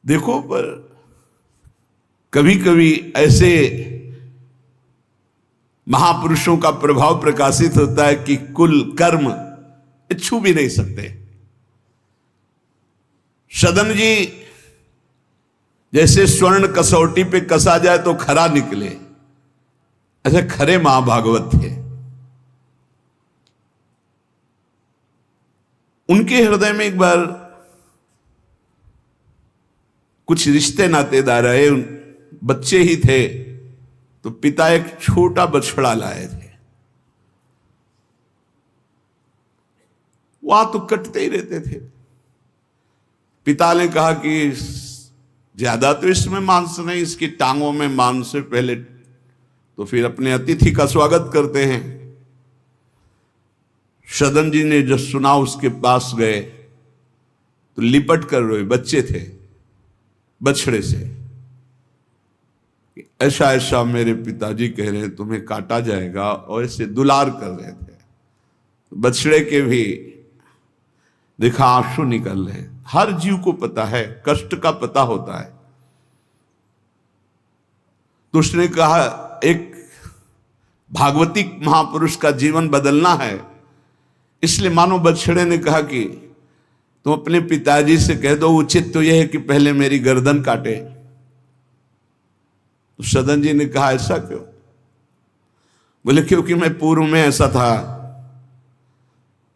देखो, पर कभी कभी ऐसे महापुरुषों का प्रभाव प्रकाशित होता है कि कुल कर्म छू भी नहीं सकते। सदन जी जैसे स्वर्ण कसौटी पे कसा जाए तो खरा निकले, ऐसे खरे महाभागवत थे। उनके हृदय में एक बार कुछ रिश्ते नातेदार आए, बच्चे ही थे, तो पिता एक छोटा बछड़ा लाए थे। वहां तो कटते ही रहते थे। पिता ने कहा कि ज्यादा तो इसमें मांस नहीं, इसकी टांगों में मांस से पहले तो फिर अपने अतिथि का स्वागत करते हैं। सदन जी ने जब सुना उसके पास गए तो लिपट कर रोए। बच्चे थे, बछड़े से, ऐसा ऐसा मेरे पिताजी कह रहे हैं तुम्हें काटा जाएगा, और ऐसे दुलार कर रहे थे। बछड़े के भी देखा आंसू निकल रहे। हर जीव को पता है, कष्ट का पता होता है। तो उसने कहा एक भागवतिक महापुरुष का जीवन बदलना है, इसलिए मानो बछड़े ने कहा कि तुम अपने पिताजी से कह दो, उचित तो यह है कि पहले मेरी गर्दन काटे। तो सदन जी ने कहा ऐसा क्यों? बोले क्योंकि मैं पूर्व में ऐसा था,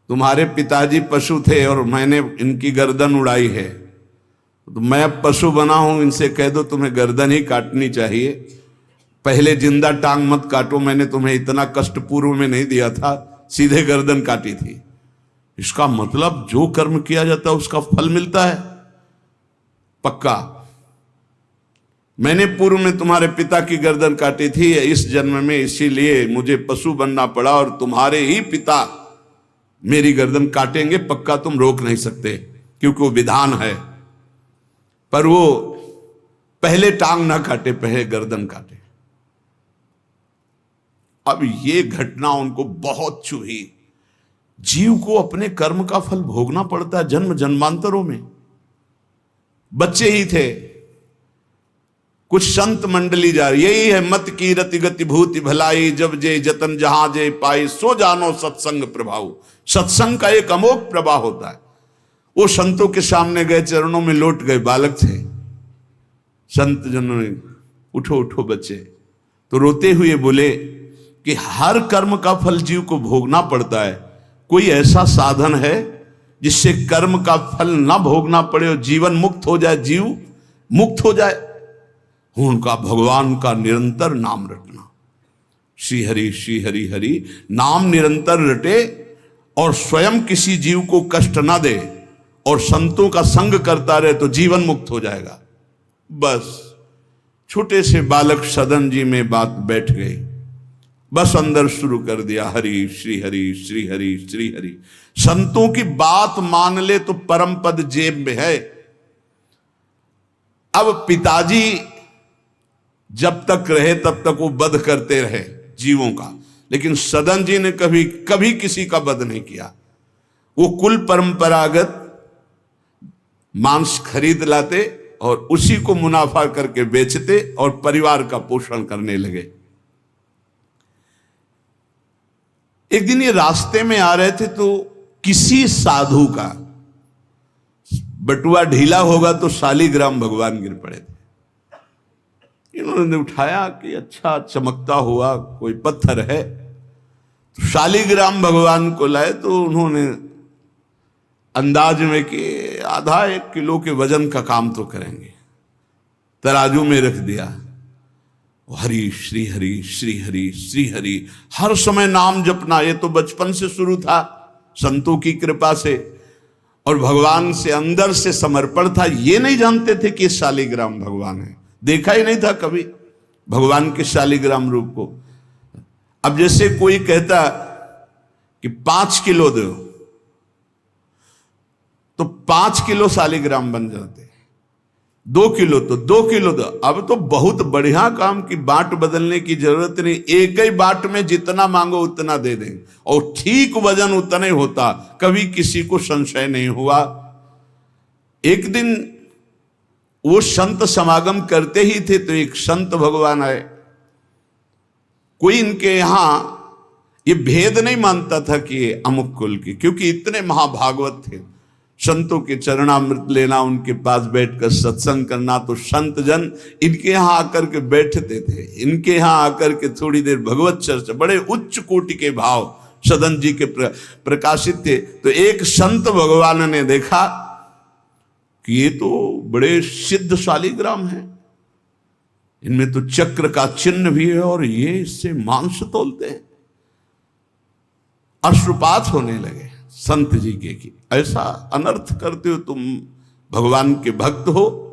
तुम्हारे पिताजी पशु थे और मैंने इनकी गर्दन उड़ाई है, तो मैं अब पशु बना हूं, इनसे कह दो तुम्हें गर्दन ही काटनी चाहिए, पहले जिंदा टांग मत काटो, मैंने तुम्हें इतना कष्ट पूर्व में नहीं दिया था, सीधे गर्दन काटी थी। इसका मतलब जो कर्म किया जाता है उसका फल मिलता है पक्का। मैंने पूर्व में तुम्हारे पिता की गर्दन काटी थी इस जन्म में, इसीलिए मुझे पशु बनना पड़ा, और तुम्हारे ही पिता मेरी गर्दन काटेंगे पक्का, तुम रोक नहीं सकते, क्योंकि वो विधान है। पर वो पहले टांग ना काटे, पहले गर्दन काटे। अब ये घटना उनको बहुत छुई। जीव को अपने कर्म का फल भोगना पड़ता है जन्म जन्मांतरों में। बच्चे ही थे, कुछ संत मंडली जा रही, यही है मत की रति गति भूति भलाई, जब जे जतन जहां जे पाई, सो जानो सत्संग प्रभाव। सत्संग का एक अमोघ प्रवाह होता है। वो संतों के सामने गए, चरणों में लौट गए, बालक थे। संत जनों ने उठो उठो बच्चे, तो रोते हुए बोले कि हर कर्म का फल जीव को भोगना पड़ता है, कोई ऐसा साधन है जिससे कर्म का फल ना भोगना पड़े और जीवन मुक्त हो जाए, जीव मुक्त हो जाए? उनका भगवान का निरंतर नाम रटना। श्री हरि हरि नाम निरंतर रटे और स्वयं किसी जीव को कष्ट ना दे और संतों का संग करता रहे तो जीवन मुक्त हो जाएगा। बस छोटे से बालक सदन जी में बात बैठ गई, बस अंदर शुरू कर दिया हरि श्री हरि श्री हरि श्री हरि। संतों की बात मान ले तो परम पद जेब में है। अब पिताजी जब तक रहे तब तक वो वध करते रहे जीवों का, लेकिन सदन जी ने कभी कभी किसी का वध नहीं किया। वो कुल परंपरागत मांस खरीद लाते और उसी को मुनाफा करके बेचते और परिवार का पोषण करने लगे। एक दिन ये रास्ते में आ रहे थे तो किसी साधु का बटुआ ढीला होगा तो शालिग्राम भगवान गिर पड़े थे। इन्होंने उठाया कि अच्छा चमकता हुआ कोई पत्थर है, तो शालिग्राम भगवान को लाए। तो उन्होंने अंदाज में कि आधा 1 किलो के वजन का काम तो करेंगे, तराजू में रख दिया। हरि श्री हरि श्री हरि श्री हरि, हर समय नाम जपना। ये तो बचपन से शुरू था संतों की कृपा से, और भगवान से अंदर से समर्पण था। ये नहीं जानते थे कि शालिग्राम भगवान है, देखा ही नहीं था कभी भगवान के शालिग्राम रूप को। अब जैसे कोई कहता कि 5 किलो दो तो 5 किलो शालिग्राम बन जाते, 2 किलो तो 2 किलो दो। अब तो बहुत बढ़िया काम की बाट बदलने की जरूरत नहीं, एक ही बाट में जितना मांगो उतना दे देंगे और ठीक वजन उतना ही होता, कभी किसी को संशय नहीं हुआ। एक दिन वो संत समागम करते ही थे। तो एक संत भगवान आए, कोई इनके यहां ये भेद नहीं मानता था कि ये अमुक कुल की, क्योंकि इतने महाभागवत थे। संतों के चरणामृत लेना, उनके पास बैठकर सत्संग करना, तो संत जन इनके यहां आकर के बैठते थे। इनके यहां आकर के थोड़ी देर भगवत चर्चा, बड़े उच्च कोटि के भाव सदन जी के प्रकाशित थे। तो एक संत भगवान ने देखा कि ये तो बड़े सिद्ध शालिग्राम हैं, इनमें तो चक्र का चिन्ह भी है और ये इससे मांस तोलते हैं। अश्रुपात होने लगे संत जी के कि ऐसा अनर्थ करते हो तुम, भगवान के भक्त हो।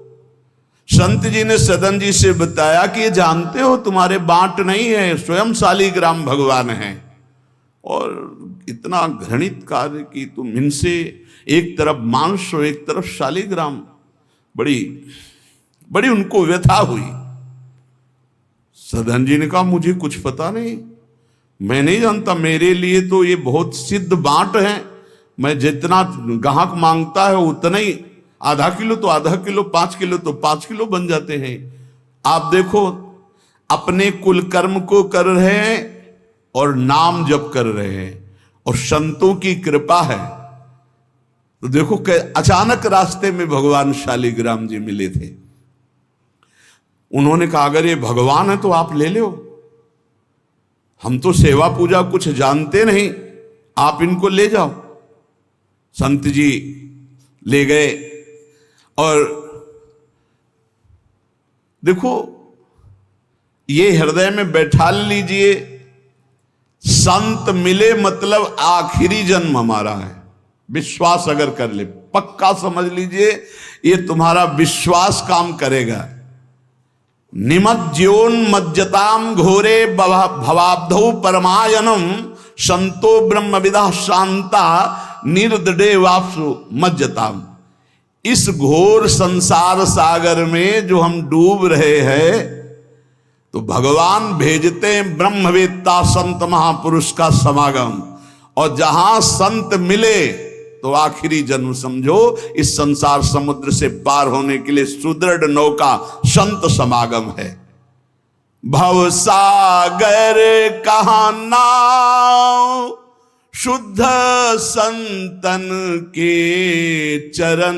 संत जी ने सदन जी से बताया कि ये जानते हो तुम्हारे बांट नहीं है, स्वयं शालिग्राम भगवान हैं, और इतना घृणित कार्य कि तुम इनसे एक तरफ मांस और एक तरफ शालिग्राम। बड़ी बड़ी उनको व्यथा हुई। सदन जी ने कहा मुझे कुछ पता नहीं, मैं नहीं जानता, मेरे लिए तो ये बहुत सिद्ध बांट है। मैं जितना ग्राहक मांगता है उतना ही, आधा किलो तो आधा किलो, 5 किलो तो 5 किलो बन जाते हैं। आप देखो, अपने कुल कर्म को कर रहे हैं और नाम जप कर रहे हैं, और संतों की कृपा है। तो देखो अचानक रास्ते में भगवान शालिग्राम जी मिले थे। उन्होंने कहा अगर ये भगवान है तो आप ले लो, हम तो सेवा पूजा कुछ जानते नहीं, आप इनको ले जाओ। संत जी ले गए, और देखो ये हृदय में बैठा लीजिए, संत मिले मतलब आखिरी जन्म हमारा है। विश्वास अगर कर ले, पक्का समझ लीजिए ये तुम्हारा विश्वास काम करेगा। निमज्जोन्मज्जताम घोरे भवाब्धौ परमायनम संतो ब्रह्मविदा शांता निर्दडे वापसु मज्जताम। इस घोर संसार सागर में जो हम डूब रहे हैं, तो भगवान भेजते हैं ब्रह्मवेत्ता संत महापुरुष का समागम, और जहां संत मिले तो आखिरी जन्म समझो इस संसार समुद्र से पार होने के लिए सुदृढ़ नौका संत समागम है। भव सागर कहाँ नाव, शुद्ध संतन के चरण,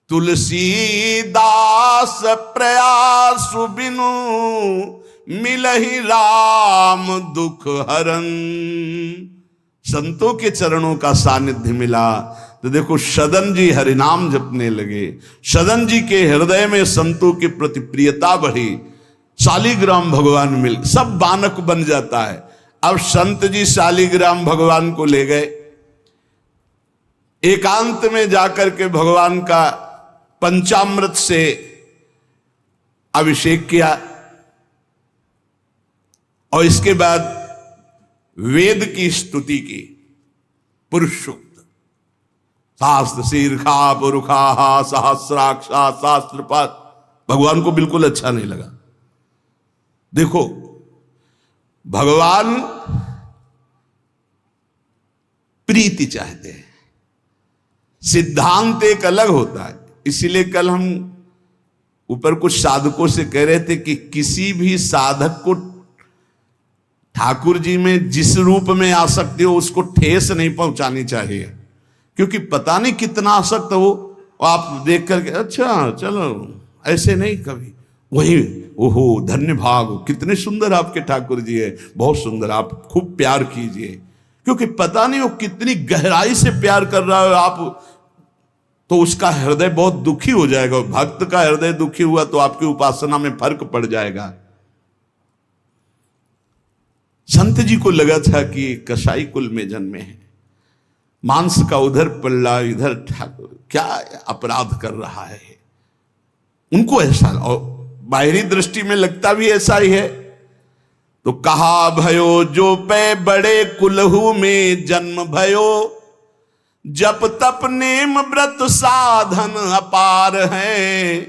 तुलसीदास प्रयास बिनु मिलहि राम दुख हरन। संतों के चरणों का सानिध्य मिला तो देखो सदन जी हरिनाम जपने लगे। सदन जी के हृदय में संतों के प्रति प्रियता बढ़ी। शालिग्राम भगवान मिल, सब बानक बन जाता है। अब संत जी शालिग्राम भगवान को ले गए, एकांत में जाकर के भगवान का पंचामृत से अभिषेक किया, और इसके बाद वेद की स्तुति की, पुरुष सूक्त, शास्त्र शीर्षा पुरुखा सहस्राक्षा शास्त्रपात। भगवान को बिल्कुल अच्छा नहीं लगा। देखो भगवान प्रीति चाहते हैं, सिद्धांत एक अलग होता है। इसीलिए कल हम ऊपर कुछ साधकों से कह रहे थे कि किसी भी साधक को ठाकुर जी में जिस रूप में आसक्ति हो उसको ठेस नहीं पहुंचानी चाहिए, क्योंकि पता नहीं कितना आसक्त हो, आप देख करके अच्छा चलो, ऐसे नहीं कभी। वही ओहो धन्य भाग, कितने सुंदर आपके ठाकुर जी है, बहुत सुंदर, आप खूब प्यार कीजिए, क्योंकि पता नहीं वो कितनी गहराई से प्यार कर रहा है आप, तो उसका हृदय बहुत दुखी हो जाएगा। भक्त का हृदय दुखी हुआ तो आपकी उपासना में फर्क पड़ जाएगा। संत जी को लगा था कि कसाई कुल में जन्मे हैं, मांस का उधर पल्ला इधर ठाकुर, क्या अपराध कर रहा है उनको ऐसा, और बाहरी दृष्टि में लगता भी ऐसा ही है। तो कहा भयो जो पे बड़े कुलहू में जन्म भयो, जप तप नेम व्रत साधन अपार है।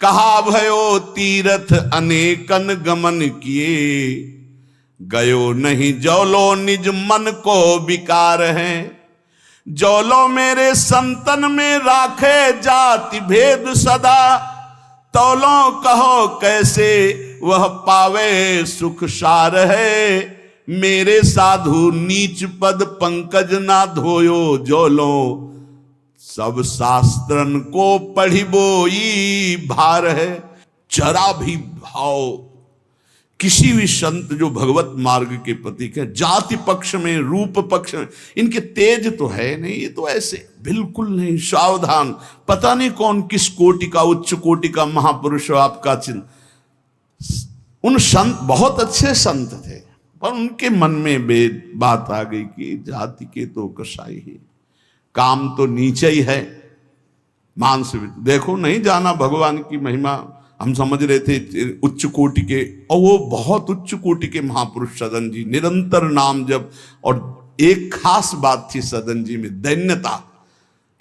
कहा भयो तीर्थ अनेकन गमन किए, गयो नहीं जौलो निज मन को विकार है। जौलो मेरे संतन में राखे जाति भेद सदा, तौलो कहो कैसे वह पावे सुख सार है। मेरे साधु नीच पद पंकज ना धोयो, जौलो सब शास्त्रन को पढ़िबोई भार है। जरा भी भाव किसी भी संत जो भगवत मार्ग के प्रतीक है, जाति पक्ष में रूप पक्ष में इनके तेज तो है नहीं, ये तो ऐसे बिल्कुल नहीं, सावधान। पता नहीं कौन किस कोटि का, उच्च कोटि का महापुरुष आपका चिन्ह। उन संत बहुत अच्छे संत थे, पर उनके मन में बात आ गई कि जाति के तो कसाई ही, काम तो नीचे ही है, मांस। देखो नहीं जाना भगवान की महिमा, हम समझ रहे थे उच्च कोटि के, और वो बहुत उच्च कोटि के महापुरुष सदन जी, निरंतर नाम जप। और एक खास बात थी सदन जी में, दैन्यता,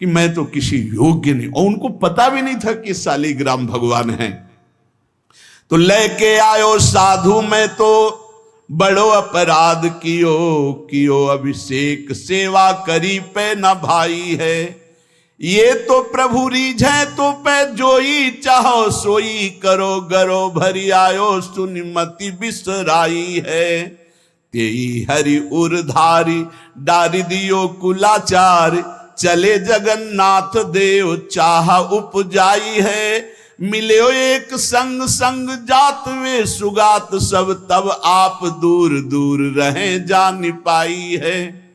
कि मैं तो किसी योग्य नहीं, और उनको पता भी नहीं था कि शालिग्राम भगवान हैं। तो लेके आयो साधु, मैं तो बड़ो अपराध कियो अभिषेक, सेवा करी पे न भाई है। ये तो प्रभु रीझे तो पे जोई, चाहो सोई करो गरो भरी आयो, सुनिमति बिसराई है। तेई हरि उरधारी डारी दियो कुलाचार, चले जगन्नाथ देव चाह उपजाई है। मिलो एक संग संग जात वे सुगात, सब तब आप दूर दूर रहे जान पाई है।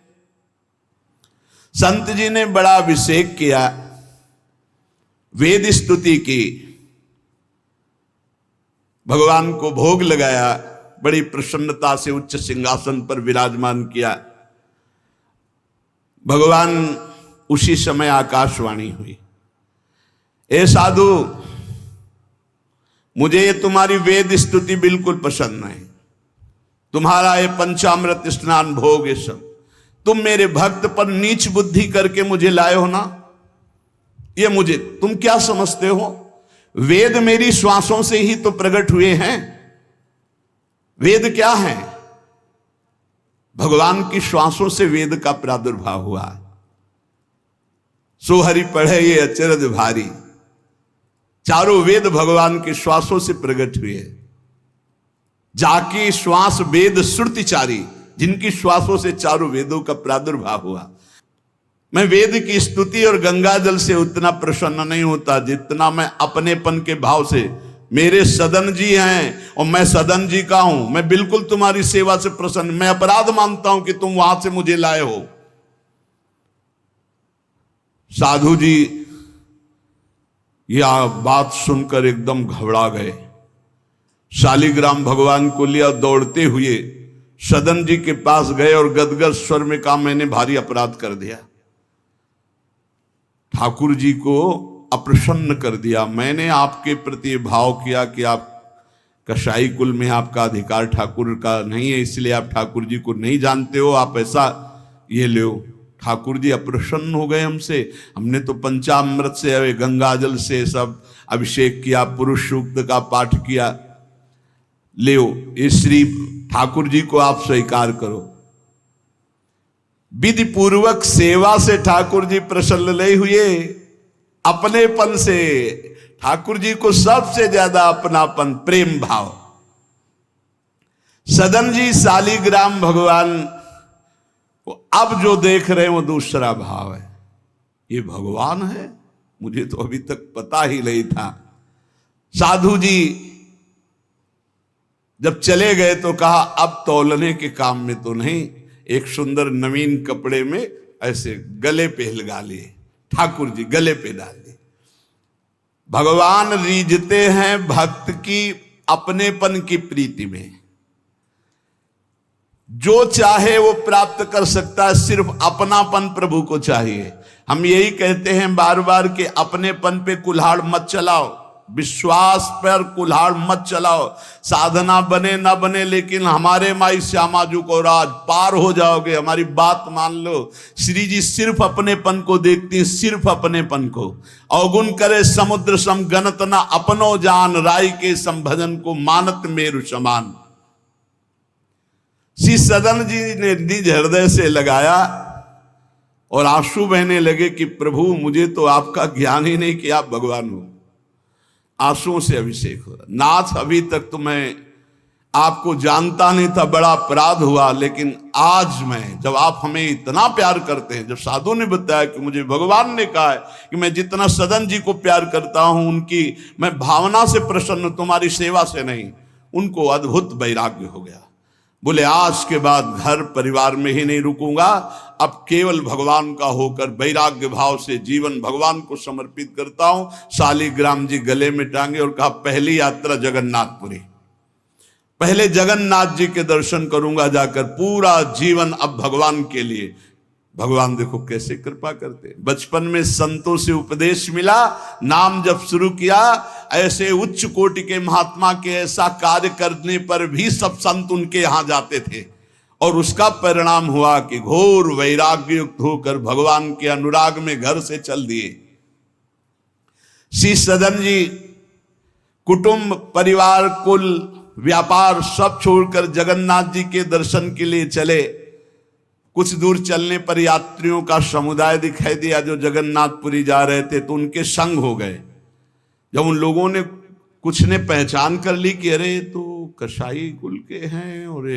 संत जी ने बड़ा अभिषेक किया, वेद स्तुति की, भगवान को भोग लगाया, बड़ी प्रसन्नता से उच्च सिंहासन पर विराजमान किया। भगवान उसी समय आकाशवाणी हुई, ए साधु, मुझे ये तुम्हारी वेद स्तुति बिल्कुल पसंद नहीं, तुम्हारा ये पंचामृत स्नान भोग, ये सब तुम मेरे भक्त पर नीच बुद्धि करके मुझे लाए हो ना, ये मुझे तुम क्या समझते हो? वेद मेरी श्वासों से ही तो प्रकट हुए हैं। वेद क्या है? भगवान की श्वासों से वेद का प्रादुर्भाव हुआ। सो हरि पढ़े ये अचरज भारी, चारों वेद भगवान के श्वासों से प्रकट हुए। जाकी श्वास वेद श्रुतिचारी, जिनकी श्वासों से चारों वेदों का प्रादुर्भाव हुआ। मैं वेद की स्तुति और गंगा जल से उतना प्रसन्न नहीं होता जितना मैं अपनेपन के भाव से, मेरे सदन जी हैं और मैं सदन जी का हूं, मैं बिल्कुल तुम्हारी सेवा से प्रसन्न, मैं अपराध मानता हूं कि तुम वहां से मुझे लाए हो। साधु जी यह बात सुनकर एकदम घबरा गए, शालिग्राम भगवान को लिया, दौड़ते हुए सदन जी के पास गए और गदगद स्वर में कहा, मैंने भारी अपराध कर दिया, ठाकुर जी को अप्रसन्न कर दिया। मैंने आपके प्रति भाव किया कि आप कसाई कुल में आपका अधिकार ठाकुर का नहीं है, इसलिए आप ठाकुर जी को नहीं जानते हो, आप ऐसा ये लो। ठाकुर जी अप्रसन्न हो गए हमसे, हमने तो पंचामृत से, गंगा जल से सब अभिषेक किया, पुरुष सूक्त का पाठ किया, ले इस श्री ठाकुर जी को आप स्वीकार करो। विधि पूर्वक सेवा से ठाकुर जी प्रसन्न नहीं हुए, अपनेपन से ठाकुर जी को सबसे ज्यादा अपनापन, प्रेम भाव। सदन जी शालिग्राम भगवान को अब जो देख रहे हैं वो दूसरा भाव है, ये भगवान है, मुझे तो अभी तक पता ही नहीं था। साधु जी जब चले गए तो कहा, अब तौलने के काम में तो नहीं, एक सुंदर नवीन कपड़े में ऐसे गले पे लगा लिए, ठाकुर जी गले पे डाल दिए। भगवान रीझते हैं भक्त की अपनेपन की प्रीति में, जो चाहे वो प्राप्त कर सकता है, सिर्फ अपनापन प्रभु को चाहिए। हम यही कहते हैं बार बार कि अपनेपन पे कुल्हाड़ मत चलाओ, विश्वास पर कुल्हाड़ मत चलाओ। साधना बने ना बने, लेकिन हमारे माई श्यामाजू को राज पार हो जाओगे, हमारी बात मान लो। श्री जी सिर्फ अपनेपन को देखती हैं, सिर्फ अपनेपन को। अवगुण करे समुद्र सम गणत ना अपनो जान, राय के संभजन को मानत मेरु समान। श्री सदन जी ने निज हृदय से लगाया और आंसू बहने लगे कि प्रभु मुझे तो आपका ज्ञान ही नहीं कि आप भगवान हो। आंसुओं से अभिषेक हो, नाथ अभी तक तो मैं आपको जानता नहीं था, बड़ा अपराध हुआ, लेकिन आज मैं, जब आप हमें इतना प्यार करते हैं, जब साधु ने बताया कि मुझे भगवान ने कहा है कि मैं जितना सदन जी को प्यार करता हूं उनकी मैं भावना से प्रसन्न, तुम्हारी सेवा से नहीं, उनको अद्भुत वैराग्य हो गया। बोले आज के बाद घर परिवार में ही नहीं रुकूंगा, अब केवल भगवान का होकर वैराग्य भाव से जीवन भगवान को समर्पित करता हूं। शालिग्राम जी गले में टांगे और कहा पहली यात्रा जगन्नाथपुरी, पहले जगन्नाथ जी के दर्शन करूंगा जाकर, पूरा जीवन अब भगवान के लिए। भगवान देखो कैसे कृपा करते। बचपन में संतों से उपदेश मिला, नाम जब शुरू किया, ऐसे उच्च कोटि के महात्मा के ऐसा कार्य करने पर भी सब संत उनके यहां जाते थे, और उसका परिणाम हुआ कि घोर वैराग्य युक्त होकर भगवान के अनुराग में घर से चल दिए। श्री सदन जी कुटुंब परिवार कुल व्यापार सब छोड़कर जगन्नाथ जी के दर्शन के लिए चले। कुछ दूर चलने पर यात्रियों का समुदाय दिखाई दिया जो जगन्नाथपुरी जा रहे थे, तो उनके संग हो गए। जब उन लोगों ने कुछ ने पहचान कर ली कि अरे तो कसाई कुल के हैं, और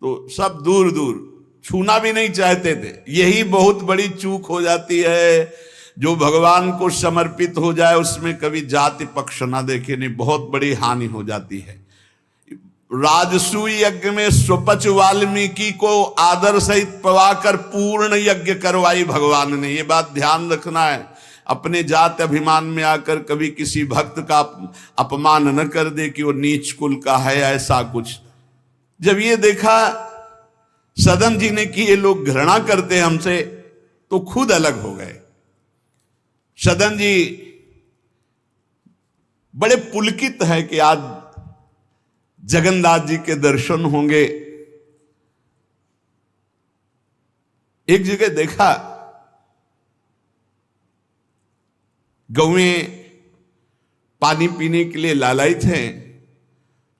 तो सब दूर दूर छूना भी नहीं चाहते थे। यही बहुत बड़ी चूक हो जाती है, जो भगवान को समर्पित हो जाए उसमें कभी जाति पक्ष ना देखे, नहीं बहुत बड़ी हानि हो जाती है। राजसूय यज्ञ में स्वपच वाल्मीकि को आदर सहित पवाकर पूर्ण यज्ञ करवाई भगवान ने। ये बात ध्यान रखना है, अपने जात अभिमान में आकर कभी किसी भक्त का अपमान न कर दे कि वो नीच कुल का है, ऐसा कुछ। जब ये देखा सदन जी ने कि ये लोग घृणा करते हैं हमसे, तो खुद अलग हो गए। सदन जी बड़े पुलकित है कि आज जगन्नाथ जी के दर्शन होंगे। एक जगह देखा गौएं पानी पीने के लिए लालायित हैं,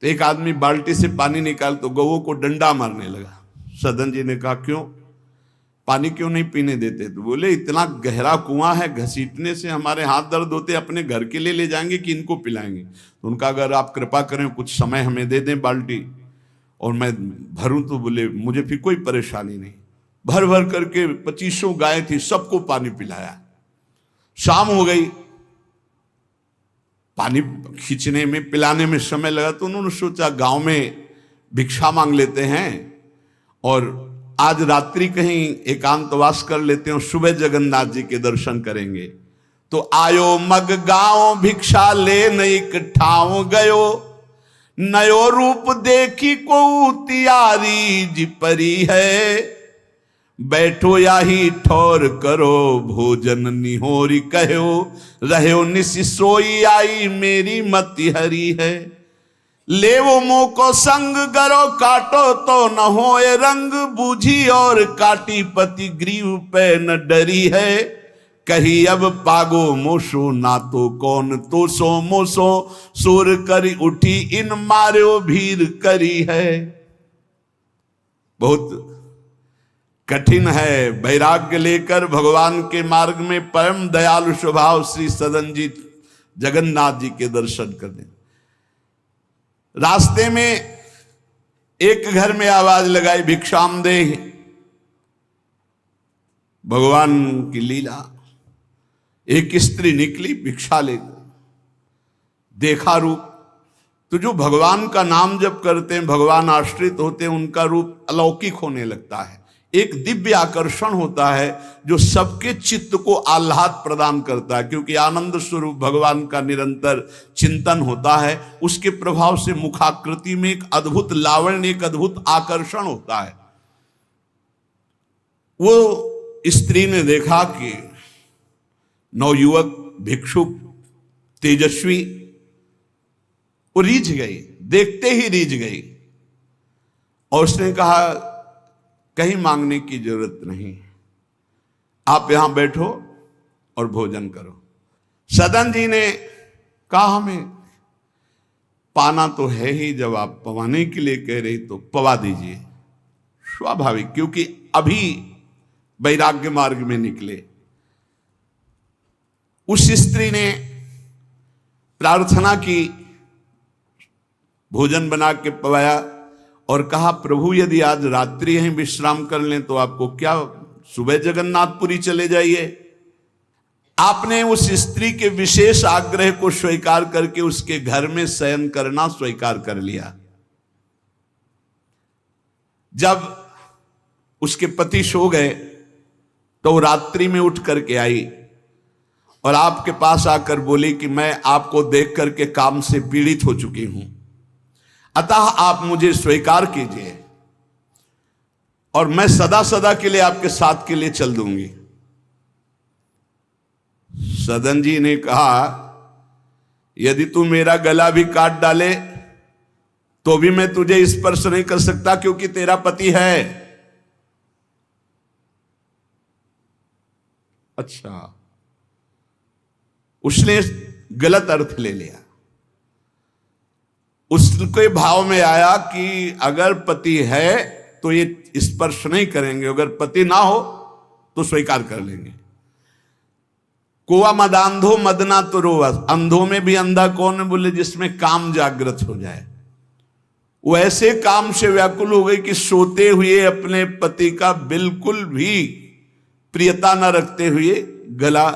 तो एक आदमी बाल्टी से पानी निकाल तो गौओं को डंडा मारने लगा। सदन जी ने कहा क्यों, पानी क्यों नहीं पीने देते? तो बोले इतना गहरा कुआं है, घसीटने से हमारे हाथ दर्द होते, अपने घर के लिए ले जाएंगे कि इनको पिलाएंगे? तो उनका अगर आप कृपा करें कुछ समय हमें दे दें बाल्टी और मैं भरूं, तो बोले मुझे फिर कोई परेशानी नहीं। भर भर करके 2500 गाय थी, सबको पानी पिलाया। शाम हो गई, पानी खींचने में पिलाने में समय लगा, तो उन्होंने सोचा गांव में भिक्षा मांग लेते हैं और आज रात्रि कहीं एकांतवास कर लेते हैं, सुबह जगन्नाथ जी के दर्शन करेंगे। तो आयो मग गांव भिक्षा ले नई ठाव गयो, नयो रूप देखी को तियारी जी परी है, बैठो या ही ठौर करो भोजन निहोरी कहो, रहो निसि सोई आई मेरी मति हरी है, ले वो मुंह को संग गरो काटो तो न होए रंग, बूझी और काटी पति ग्रीव पे न डरी है, कही अब पागो मोसो ना तो कौन तो सो मोसो, सुर करी उठी इन मार्यो भीर करी है। बहुत कठिन है वैराग्य लेकर भगवान के मार्ग में परम दयालु स्वभाव श्री सदन जी जगन्नाथ जी के दर्शन करने। रास्ते में एक घर में आवाज लगाई भिक्षाम दे, भगवान की लीला। एक स्त्री निकली भिक्षा लेकर, देखा रूप तो जो भगवान का नाम जप करते हैं, भगवान आश्रित होते हैं, उनका रूप अलौकिक होने लगता है। एक दिव्य आकर्षण होता है जो सबके चित्त को आह्लाद प्रदान करता है, क्योंकि आनंद स्वरूप भगवान का निरंतर चिंतन होता है। उसके प्रभाव से मुखाकृति में एक अद्भुत लावण्य, एक अद्भुत आकर्षण होता है। वो स्त्री ने देखा कि नवयुवक भिक्षुक तेजस्वी, वो रीझ गई, देखते ही रीझ गई, और उसने कहा कहीं मांगने की जरूरत नहीं, आप यहां बैठो और भोजन करो। सदन जी ने कहा हमें पाना तो है ही, जब आप पवाने के लिए कह रही तो पवा दीजिए। स्वाभाविक, क्योंकि अभी वैराग्य मार्ग में निकले। उस स्त्री ने प्रार्थना की, भोजन बना के पवाया और कहा, प्रभु यदि आज रात्रि यहीं विश्राम कर लें तो आपको क्या, सुबह जगन्नाथपुरी चले जाइए। आपने उस स्त्री के विशेष आग्रह को स्वीकार करके उसके घर में शयन करना स्वीकार कर लिया। जब उसके पति सो गए तो रात्रि में उठ करके आई और आपके पास आकर बोली कि मैं आपको देख करके काम से पीड़ित हो चुकी हूं, अतः आप मुझे स्वीकार कीजिए और मैं सदा सदा के लिए आपके साथ के लिए चल दूंगी। सदन जी ने कहा, यदि तू मेरा गला भी काट डाले तो भी मैं तुझे स्पर्श नहीं कर सकता, क्योंकि तेरा पति है। अच्छा, उसने गलत अर्थ ले लिया। उसके भाव में आया कि अगर पति है तो ये स्पर्श नहीं करेंगे, अगर पति ना हो तो स्वीकार कर लेंगे। कोआ मदांधो मदना तो रोवा, अंधों में भी अंधा कौन है, बोले जिसमें काम जागृत हो जाए। वो ऐसे काम से व्याकुल हो गई कि सोते हुए अपने पति का बिल्कुल भी प्रियता न रखते हुए गला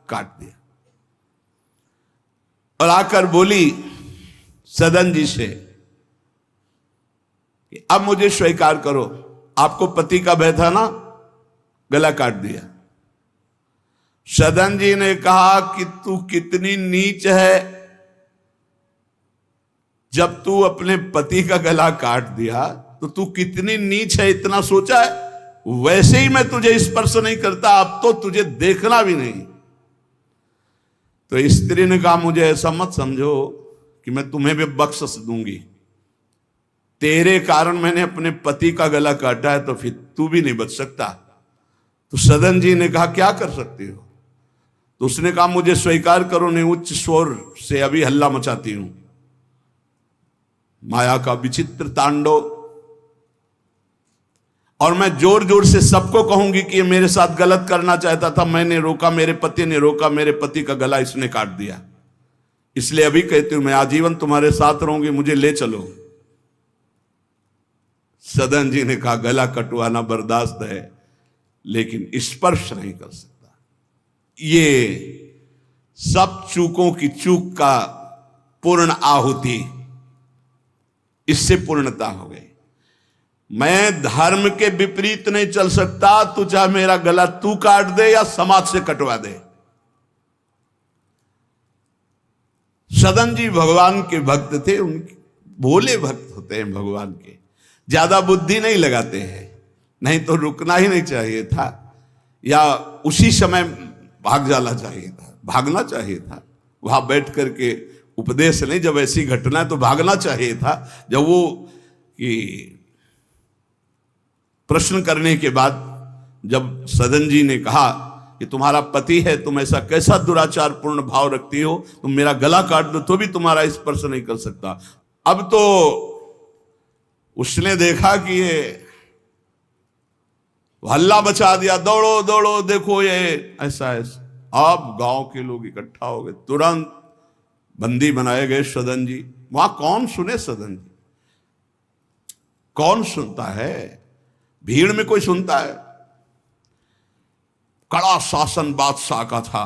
काट दिया और आकर बोली सदन जी से कि अब मुझे स्वीकार करो, आपको पति का भय था ना, गला काट दिया। सदन जी ने कहा कि तू कितनी नीच है, जब तू अपने पति का गला काट दिया तो तू कितनी नीच है, इतना सोचा है? वैसे ही मैं तुझे स्पर्श नहीं करता, अब तो तुझे देखना भी नहीं। तो स्त्री ने कहा, मुझे ऐसा मत समझो कि मैं तुम्हें भी बख्श दूंगी, तेरे कारण मैंने अपने पति का गला काटा है, तो फिर तू भी नहीं बच सकता। तो सदन जी ने कहा, क्या कर सकती हो? तो उसने कहा, मुझे स्वीकार करो, नहीं उच्च स्वर से अभी हल्ला मचाती हूं। माया का विचित्र तांडव, और मैं जोर जोर से सबको कहूंगी कि ये मेरे साथ गलत करना चाहता था, मैंने रोका, मेरे पति ने रोका, मेरे पति का गला इसने काट दिया, इसलिए अभी कहती हूं मैं आजीवन तुम्हारे साथ रहूंगी, मुझे ले चलो। सदन जी ने कहा, गला कटवाना बर्दाश्त है लेकिन स्पर्श नहीं कर सकता। ये सब चूकों की चूक का पूर्ण आहुति, इससे पूर्णता हो गई। मैं धर्म के विपरीत नहीं चल सकता, तू चाहे मेरा गला तू काट दे या समाज से कटवा दे। सदन जी भगवान के भक्त थे, उनके भोले भक्त होते हैं भगवान के, ज्यादा बुद्धि नहीं लगाते हैं, नहीं तो रुकना ही नहीं चाहिए था या उसी समय भाग जाना चाहिए था, भागना चाहिए था। वहां बैठ करके उपदेश नहीं, जब ऐसी घटना है तो भागना चाहिए था। जब वो कि प्रश्न करने के बाद जब सदन जी ने कहा कि तुम्हारा पति है, तुम ऐसा कैसा दुराचार पूर्ण भाव रखती हो, तुम मेरा गला काट दो तो भी तुम्हारा स्पर्श नहीं कर सकता। अब तो उसने देखा कि ये हल्ला मचा दिया, दौड़ो दौड़ो, देखो ये ऐसा ऐसा। अब गांव के लोग इकट्ठा हो गए, तुरंत बंदी बनाए गए सदन जी। वहां कौन सुने सदन जी, कौन सुनता है? भीड़ में कोई सुनता है? कड़ा शासन बादशाह का था,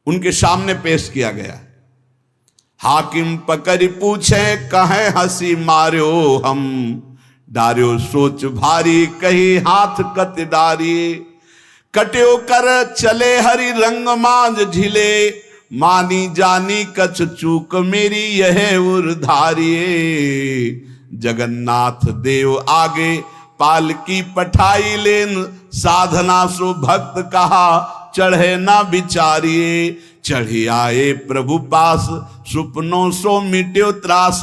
उनके सामने पेश किया गया। हाकिम पकड़ पूछे, कहे हंसी मार्यो हम, डार्यो सोच भारी, कही हाथ कत डारी। कट्यो कर चले हरि रंग मांझ झिले, मानी जानी कछ चूक मेरी यह उर्धारी। जगन्नाथ देव आगे पालकी पठाई लेन, साधना सो भक्त कहा चढ़े ना विचारिए। चढ़ी आए प्रभु पास, सुपनों सो मिट्यो त्रास,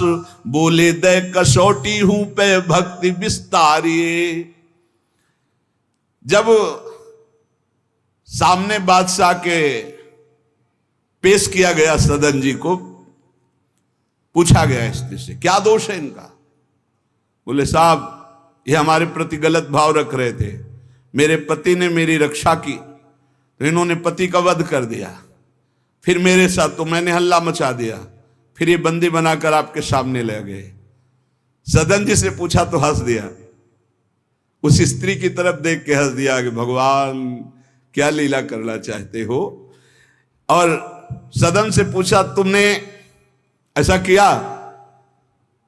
बोले दे कसौटी हूं पे भक्ति विस्तारिए। जब सामने बादशाह के पेश किया गया, सदन जी को पूछा गया स्त्री से, क्या दोष है इनका? बोले साहब ये हमारे प्रति गलत भाव रख रहे थे, मेरे पति ने मेरी रक्षा की तो इन्होंने पति का वध कर दिया, फिर मेरे साथ तो मैंने हल्ला मचा दिया, फिर ये बंदी बनाकर आपके सामने ले गए। सदन जी से पूछा तो हंस दिया, उस स्त्री की तरफ देख के हंस दिया कि भगवान क्या लीला करना चाहते हो। और सदन से पूछा तुमने ऐसा किया,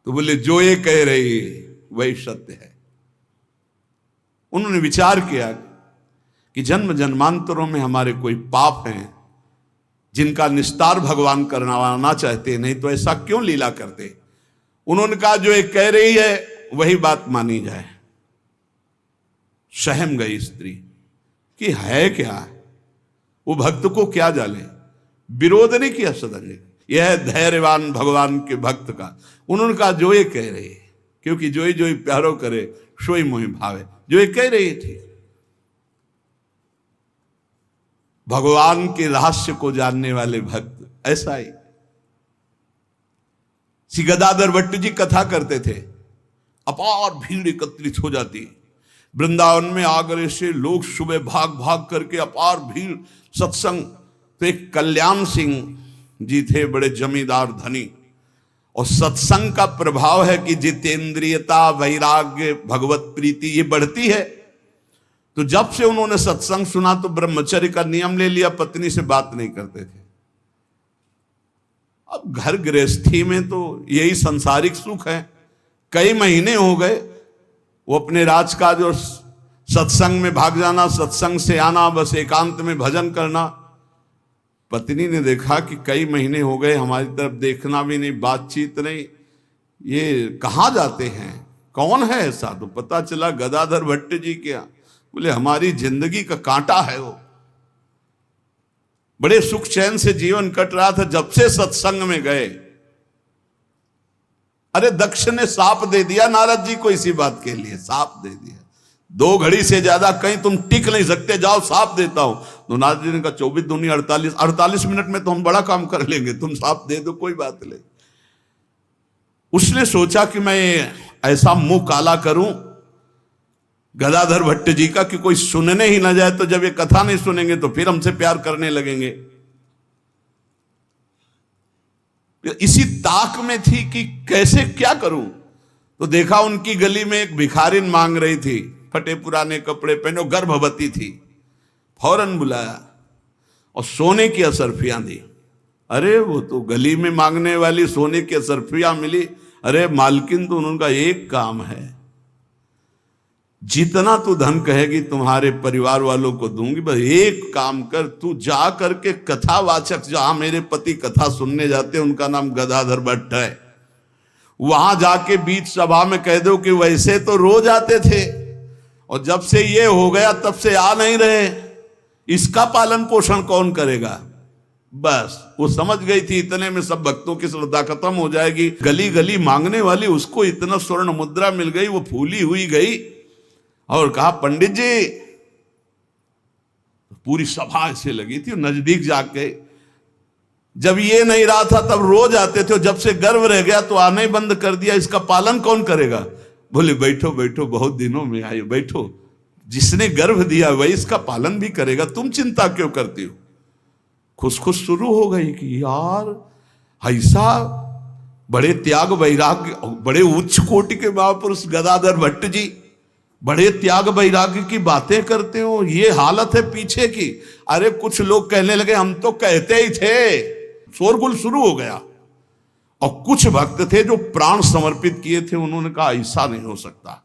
तो बोले जो ये कह रही वही सत्य है। उन्होंने विचार किया कि जन्म जन्मांतरों में हमारे कोई पाप हैं जिनका निस्तार भगवान करवाना चाहते, नहीं तो ऐसा क्यों लीला करते। उन्होंने कहा जो ये कह रही है वही बात मानी जाए। सहम गई स्त्री कि है क्या, वो भक्त को क्या जाने, विरोध नहीं किया सदन ने। यह है धैर्यवान भगवान के भक्त का। उन्होंने कहा जो ये कह रही है, क्योंकि जो ही प्यारो करे सोई मोहि भावे, जो ये कह रही थी। भगवान के रहस्य को जानने वाले भक्त ऐसा ही। श्री गदाधर भट्ट जी कथा करते थे, अपार भीड़ एकत्रित हो जाती वृंदावन में। आगरे से लोग सुबह भाग भाग करके अपार भीड़ सत्संग। तो एक कल्याण सिंह जी थे, बड़े जमींदार धनी, और सत्संग का प्रभाव है कि जितेंद्रियता, वैराग्य, भगवत प्रीति ये बढ़ती है। तो जब से उन्होंने सत्संग सुना तो ब्रह्मचर्य का नियम ले लिया, पत्नी से बात नहीं करते थे। अब घर गृहस्थी में तो यही संसारिक सुख है। कई महीने हो गए वो अपने राजकाज और सत्संग में भाग जाना, सत्संग से आना, बस एकांत में भजन करना। पत्नी ने देखा कि कई महीने हो गए, हमारी तरफ देखना भी नहीं, बातचीत नहीं, ये कहाँ जाते हैं, कौन है ऐसा। तो पता चला गदाधर भट्ट जी क्या। बोले हमारी जिंदगी का कांटा है वो, बड़े सुख चैन से जीवन कट रहा था, जब से सत्संग में गए। अरे दक्ष ने साप दे दिया नारद जी को इसी बात के लिए, साप दे दिया। 2 घड़ी से ज्यादा कहीं तुम टिक नहीं सकते, जाओ साप देता हूं। तो नारद जी ने कहा 24 दूनी 48 मिनट में तो हम बड़ा काम कर लेंगे, तुम साप दे दो कोई बात नहीं। उसने सोचा कि मैं ऐसा मुंह काला करूं गदाधर भट्ट जी का कि कोई सुनने ही ना जाए, तो जब ये कथा नहीं सुनेंगे तो फिर हमसे प्यार करने लगेंगे। इसी ताक में थी कि कैसे क्या करूं। तो देखा उनकी गली में एक भिखारिन मांग रही थी, फटे पुराने कपड़े पहने, गर्भवती थी। फौरन बुलाया और सोने की असरफियां दी। अरे वो तो गली में मांगने वाली सोने की असरफियां मिली। अरे मालकिन तो उनका एक काम है, जितना तू धन कहेगी तुम्हारे परिवार वालों को दूंगी, बस एक काम कर, तू जा करके कथावाचक, जहां मेरे पति कथा सुनने जाते हैं उनका नाम गदाधर भट्ट है, वहां जाके बीच सभा में कह दो कि वैसे तो रोज आते थे और जब से ये हो गया तब से आ नहीं रहे, इसका पालन पोषण कौन करेगा। बस वो समझ गई थी इतने में सब भक्तों की श्रद्धा खत्म हो जाएगी। गली गली मांगने वाली उसको इतना स्वर्ण मुद्रा मिल गई, वो फूली हुई गई और कहा पंडित जी। पूरी सभा ऐसे लगी थी, नजदीक जाके जब ये नहीं रहा था तब रोज आते थे, जब से गर्व रह गया तो आने बंद कर दिया, इसका पालन कौन करेगा। बोले बैठो बैठो, बहुत दिनों में आए, बैठो, जिसने गर्भ दिया वही इसका पालन भी करेगा, तुम चिंता क्यों करती हो। खुश खुश शुरू हो गई कि यार ऐसा बड़े त्याग वैराग्य, बड़े उच्च कोटि के महापुरुष गदाधर भट्ट जी बड़े त्याग वैराग्य की बातें करते हो, ये हालत है पीछे की। अरे कुछ लोग कहने लगे हम तो कहते ही थे, शोरगुल शुरू हो गया। और कुछ भक्त थे जो प्राण समर्पित किए थे, उन्होंने कहा ऐसा नहीं हो सकता,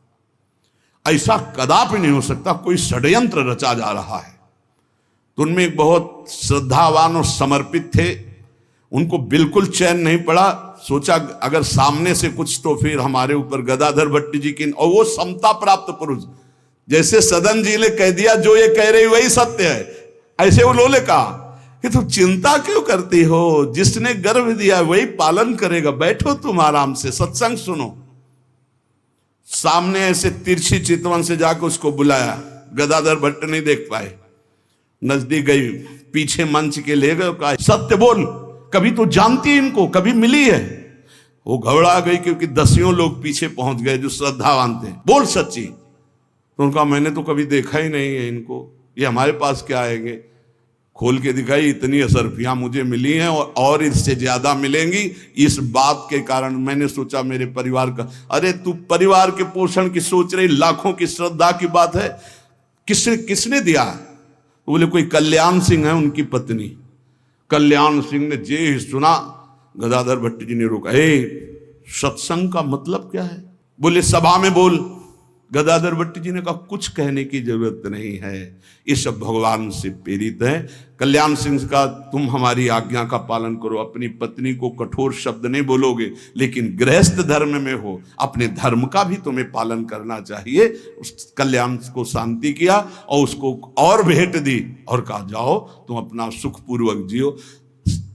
ऐसा कदापि नहीं हो सकता, कोई षड्यंत्र रचा जा रहा है। तो उनमें एक बहुत श्रद्धावान और समर्पित थे, उनको बिल्कुल चैन नहीं पड़ा। सोचा अगर सामने से कुछ तो फिर हमारे ऊपर गदाधर भट्ट जी की, और वो समता प्राप्त पुरुष, जैसे सदन जी ने कह दिया जो ये कह रही वही सत्य है, ऐसे उन्होंने कहा कि तुम चिंता क्यों करती हो, जिसने गर्भ दिया वही पालन करेगा, बैठो तुम आराम से सत्संग सुनो। सामने ऐसे तिरछी चितवन से जाकर उसको बुलाया, गदाधर भट्ट नहीं देख पाए, नजदीक गई, पीछे मंच के ले गए, कहा सत्य बोल, कभी तो जानती है इनको, कभी मिली है। वो घबरा गई क्योंकि 10 लोग पीछे पहुंच गए जो श्रद्धावान थे। बोल सच्ची। तो उनका मैंने तो कभी देखा ही नहीं है इनको, ये हमारे पास क्या आएंगे। खोल के दिखाई, इतनी असरफियां मुझे मिली हैं और इससे ज्यादा मिलेंगी। इस बात के कारण मैंने सोचा मेरे परिवार का, अरे तू परिवार के पोषण की सोच रही, लाखों की श्रद्धा की बात है, किसने दिया? तो बोले कोई कल्याण सिंह है उनकी पत्नी। कल्याण सिंह ने जे ही सुना, गदाधर भट्ट जी ने रोका, सत्संग का मतलब क्या है? बोले सभा में बोल। गदाधर भट्ट जी ने कहा कुछ कहने की जरूरत नहीं है, ये सब भगवान से प्रेरित है। कल्याण सिंह का, तुम हमारी आज्ञा का पालन करो, अपनी पत्नी को कठोर शब्द नहीं बोलोगे, लेकिन गृहस्थ धर्म में हो, अपने धर्म का भी तुम्हें पालन करना चाहिए। उस कल्याण को शांति किया और उसको और भेंट दी और कहा जाओ तुम अपना सुखपूर्वक जियो।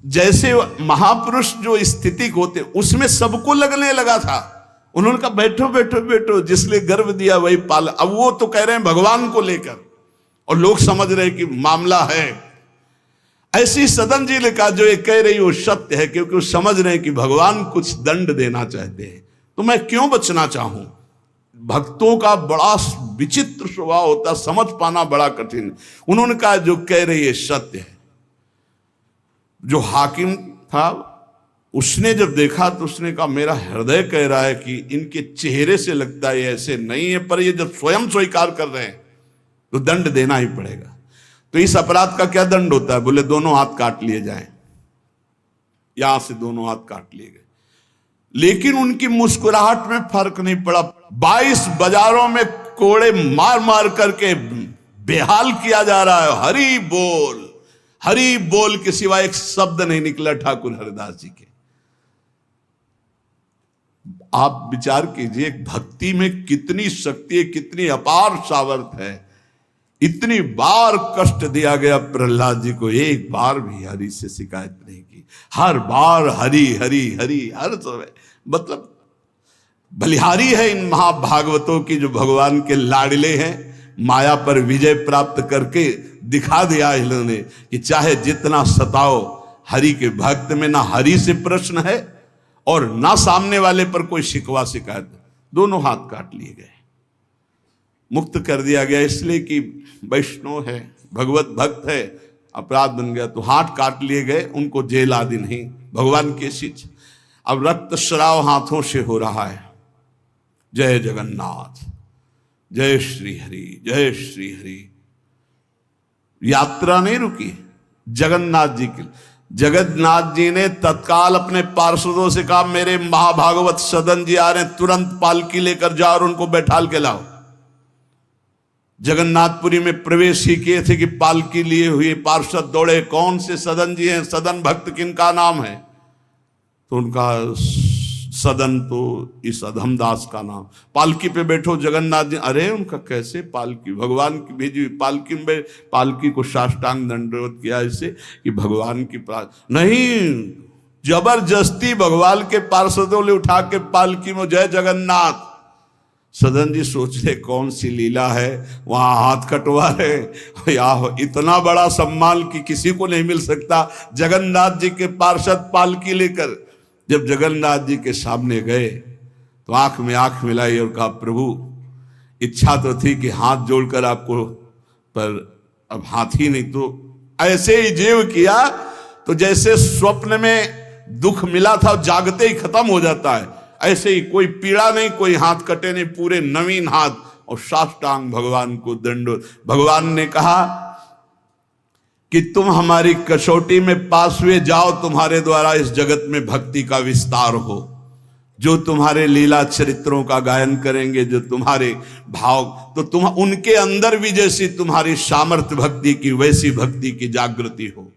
जैसे महापुरुष जो स्थिति होते उसमें सबको लगने लगा था। उन्होंने कहा बैठो बैठो बैठो, जिसने गर्भ दिया वही पाल। अब वो तो कह रहे हैं भगवान को लेकर, और लोग समझ रहे हैं कि मामला है। ऐसी सदन जी ने कहा जो ये कह रही वो सत्य है, क्योंकि वो समझ रहे हैं कि भगवान कुछ दंड देना चाहते हैं, तो मैं क्यों बचना चाहूं। भक्तों का बड़ा विचित्र स्वभाव होता, समझ पाना बड़ा कठिन। उन्होंने कहा जो कह रही है सत्य है। जो हाकिम था उसने जब देखा तो उसने कहा मेरा हृदय कह रहा है कि इनके चेहरे से लगता है ऐसे नहीं है, पर ये जब स्वयं स्वीकार कर रहे हैं तो दंड देना ही पड़ेगा। तो इस अपराध का क्या दंड होता है? बोले दोनों हाथ काट लिए जाएं। यहां से दोनों हाथ काट लिए गए, लेकिन उनकी मुस्कुराहट में फर्क नहीं पड़ा। 22 बाजारों में कोड़े मार मार करके बेहाल किया जा रहा है। हरि बोल के सिवा एक शब्द नहीं निकला ठाकुर हरिदास जी के। आप विचार कीजिए भक्ति में कितनी शक्ति है, कितनी अपार सामर्थ है। इतनी बार कष्ट दिया गया प्रहलाद जी को, एक बार भी हरि से शिकायत नहीं की। हर बार हरि हरि हरि, हर समय। मतलब बलिहारी है इन महाभागवतों की, जो भगवान के लाडले हैं। माया पर विजय प्राप्त करके दिखा दिया इन्होंने कि चाहे जितना सताओ, हरि के भक्त में ना हरि से प्रश्न है और ना सामने वाले पर कोई शिकवा शिकायत। दोनों हाथ काट लिए गए, मुक्त कर दिया गया, इसलिए कि वैष्णव है, भगवत भक्त है। अपराध बन गया तो हाथ काट लिए गए, उनको जेल आदि नहीं, भगवान की शिक्षा। अब रक्त श्राव हाथों से हो रहा है। जय जगन्नाथ, जय श्री हरि, जय श्री हरि। यात्रा नहीं रुकी जगन्नाथ जी की। जगन्नाथ जी ने तत्काल अपने पार्षदों से कहा मेरे महाभागवत सदन जी आ रहे हैं, तुरंत पालकी लेकर जाओ और उनको बैठाल के लाओ। जगन्नाथपुरी में प्रवेश ही किए थे कि पालकी लिए हुए पार्षद दौड़े, कौन से सदन जी हैं, सदन भक्त किनका नाम है? तो उनका सदन तो इस अधमदास का नाम। पालकी पे बैठो जगन्नाथ जी। अरे उनका कैसे पालकी, भगवान की भेजी पालकी में, पालकी को साष्टांग दंडवत किया इससे कि भगवान की नहीं, जबरदस्ती भगवान के पार्षदों ने उठा के पालकी में। जय जगन्नाथ। सदन जी सोच रहे कौन सी लीला है, वहां हाथ कटवा रहे। या इतना बड़ा सम्मान कि किसी को नहीं मिल सकता। जगन्नाथ जी के पार्षद पालकी लेकर जब जगन्नाथ जी के सामने गए तो आंख में आंख मिलाई और कहा प्रभु इच्छा तो थी कि हाथ जोड़कर आपको, पर अब हाथ ही नहीं। तो ऐसे ही जीव किया तो जैसे स्वप्न में दुख मिला था जागते ही खत्म हो जाता है, ऐसे ही कोई पीड़ा नहीं, कोई हाथ कटे नहीं, पूरे नवीन हाथ और साष्टांग भगवान को दंडोत। भगवान ने कहा कि तुम हमारी कसौटी में पास हुए, जाओ तुम्हारे द्वारा इस जगत में भक्ति का विस्तार हो। जो तुम्हारे लीला चरित्रों का गायन करेंगे, जो तुम्हारे भाव, तो तुम उनके अंदर भी जैसी तुम्हारी सामर्थ्य भक्ति की वैसी भक्ति की जागृति हो।